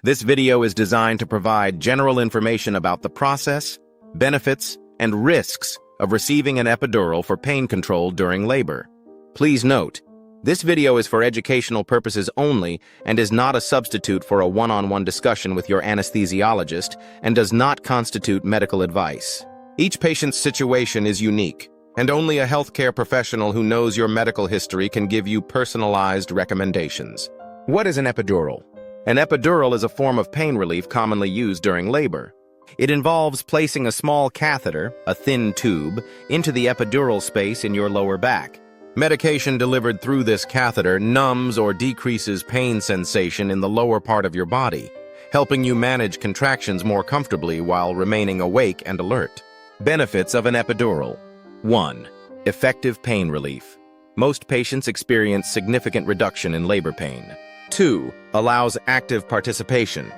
This video is designed to provide general information about the process, benefits, and risks of receiving an epidural for pain control during labor. Please note, this video is for educational purposes only and is not a substitute for a one-on-one discussion with your anesthesiologist and does not constitute medical advice. Each patient's situation is unique, and only a healthcare professional who knows your medical history can give you personalized recommendations. What is an epidural? An epidural is a form of pain relief commonly used during labor. It involves placing a small catheter, a thin tube, into the epidural space in your lower back. Medication delivered through this catheter numbs or decreases pain sensation in the lower part of your body, helping you manage contractions more comfortably while remaining awake and alert. Benefits of an epidural. 1. Effective pain relief. Most patients experience significant reduction in labor pain. 2. Allows active participation.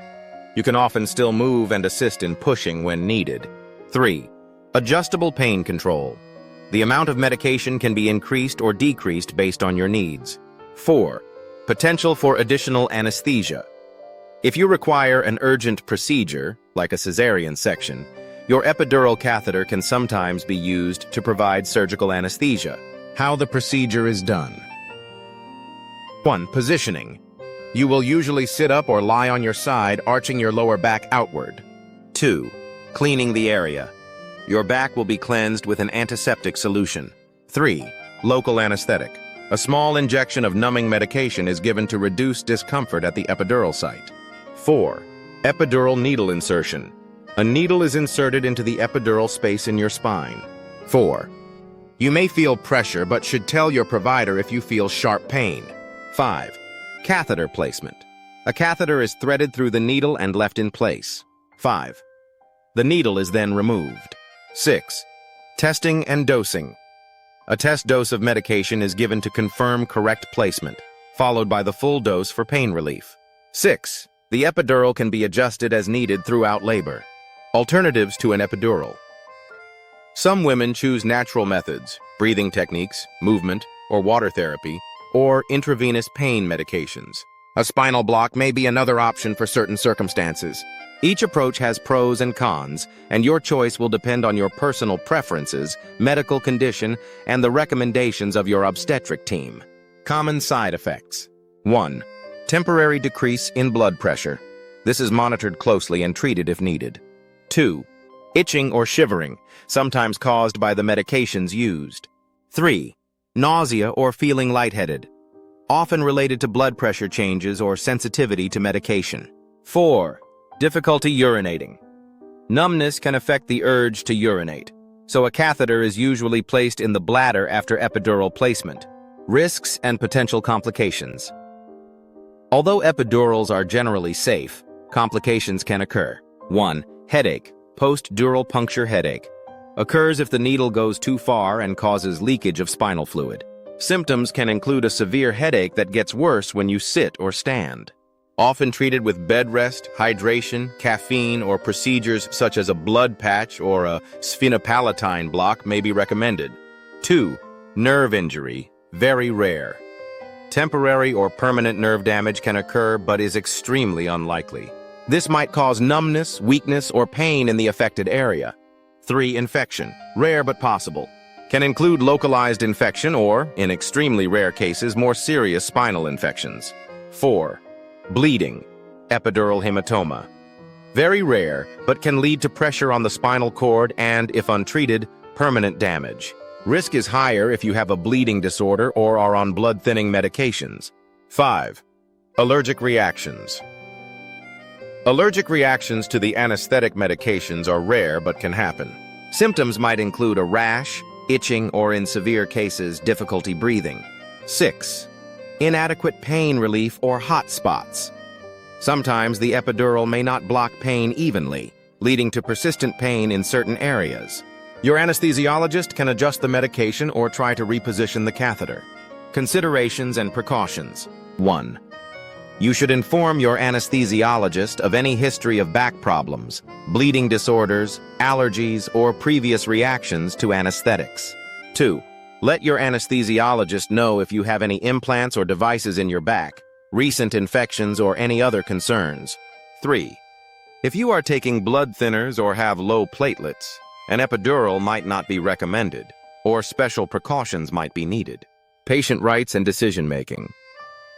You can often still move and assist in pushing when needed. 3. Adjustable pain control. The amount of medication can be increased or decreased based on your needs. 4. Potential for additional anesthesia. If you require an urgent procedure, like a cesarean section, your epidural catheter can sometimes be used to provide surgical anesthesia. How the procedure is done. 1. Positioning. You will usually sit up or lie on your side, arching your lower back outward. 2. Cleaning the area. Your back will be cleansed with an antiseptic solution. 3. Local anesthetic. A small injection of numbing medication is given to reduce discomfort at the epidural site. 4. Epidural needle insertion. A needle is inserted into the epidural space in your spine. 4. You may feel pressure but should tell your provider if you feel sharp pain. 5. Catheter placement. A catheter is threaded through the needle and left in place. 5. The needle is then removed. 6. Testing and dosing. A test dose of medication is given to confirm correct placement, followed by the full dose for pain relief. 6. The epidural can be adjusted as needed throughout labor. Alternatives to an epidural. Some women choose natural methods, breathing techniques, movement, or water therapy, or intravenous pain medications. A spinal block may be another option for certain circumstances. Each approach has pros and cons, and your choice will depend on your personal preferences, medical condition, and the recommendations of your obstetric team. Common side effects. 1. Temporary decrease in blood pressure. This is monitored closely and treated if needed. 2. Itching or shivering, sometimes caused by the medications used. 3. Nausea or feeling lightheaded, often related to blood pressure changes or sensitivity to medication. 4. Difficulty urinating. Numbness can affect the urge to urinate, so a catheter is usually placed in the bladder after epidural placement. Risks and potential complications. Although epidurals are generally safe, complications can occur. 1. Headache, post-dural puncture headache. Occurs if the needle goes too far and causes leakage of spinal fluid. Symptoms can include a severe headache that gets worse when you sit or stand. Often treated with bed rest, hydration, caffeine, or procedures such as a blood patch or a sphenopalatine block may be recommended. 2. Nerve injury, very rare. Temporary or permanent nerve damage can occur but is extremely unlikely. This might cause numbness, weakness, or pain in the affected area. 3. Infection, rare but possible. Can include localized infection or, in extremely rare cases, more serious spinal infections. 4. Bleeding, epidural hematoma. Very rare, but can lead to pressure on the spinal cord and, if untreated, permanent damage. Risk is higher if you have a bleeding disorder or are on blood-thinning medications. 5. Allergic reactions. Allergic reactions to the anesthetic medications are rare but can happen. Symptoms might include a rash, itching, or in severe cases, difficulty breathing. 6. Inadequate pain relief or hot spots. Sometimes the epidural may not block pain evenly, leading to persistent pain in certain areas. Your anesthesiologist can adjust the medication or try to reposition the catheter. Considerations and precautions. 1. You should inform your anesthesiologist of any history of back problems, bleeding disorders, allergies, or previous reactions to anesthetics. 2. Let your anesthesiologist know if you have any implants or devices in your back, recent infections, or any other concerns. 3. If you are taking blood thinners or have low platelets, an epidural might not be recommended, or special precautions might be needed. Patient rights and decision-making.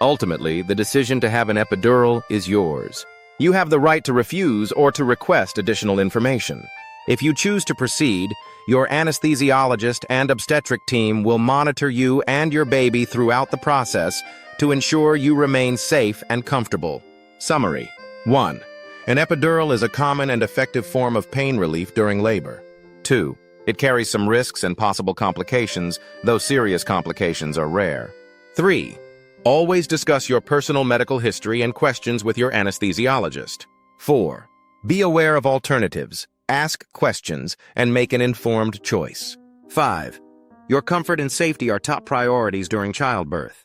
Ultimately, the decision to have an epidural is yours. You have the right to refuse or to request additional information. If you choose to proceed, your anesthesiologist and obstetric team will monitor you and your baby throughout the process to ensure you remain safe and comfortable. Summary. 1. An epidural is a common and effective form of pain relief during labor. 2. It carries some risks and possible complications, though serious complications are rare. 3. Always discuss your personal medical history and questions with your anesthesiologist. 4. Be aware of alternatives, ask questions, and make an informed choice. 5. Your comfort and safety are top priorities during childbirth.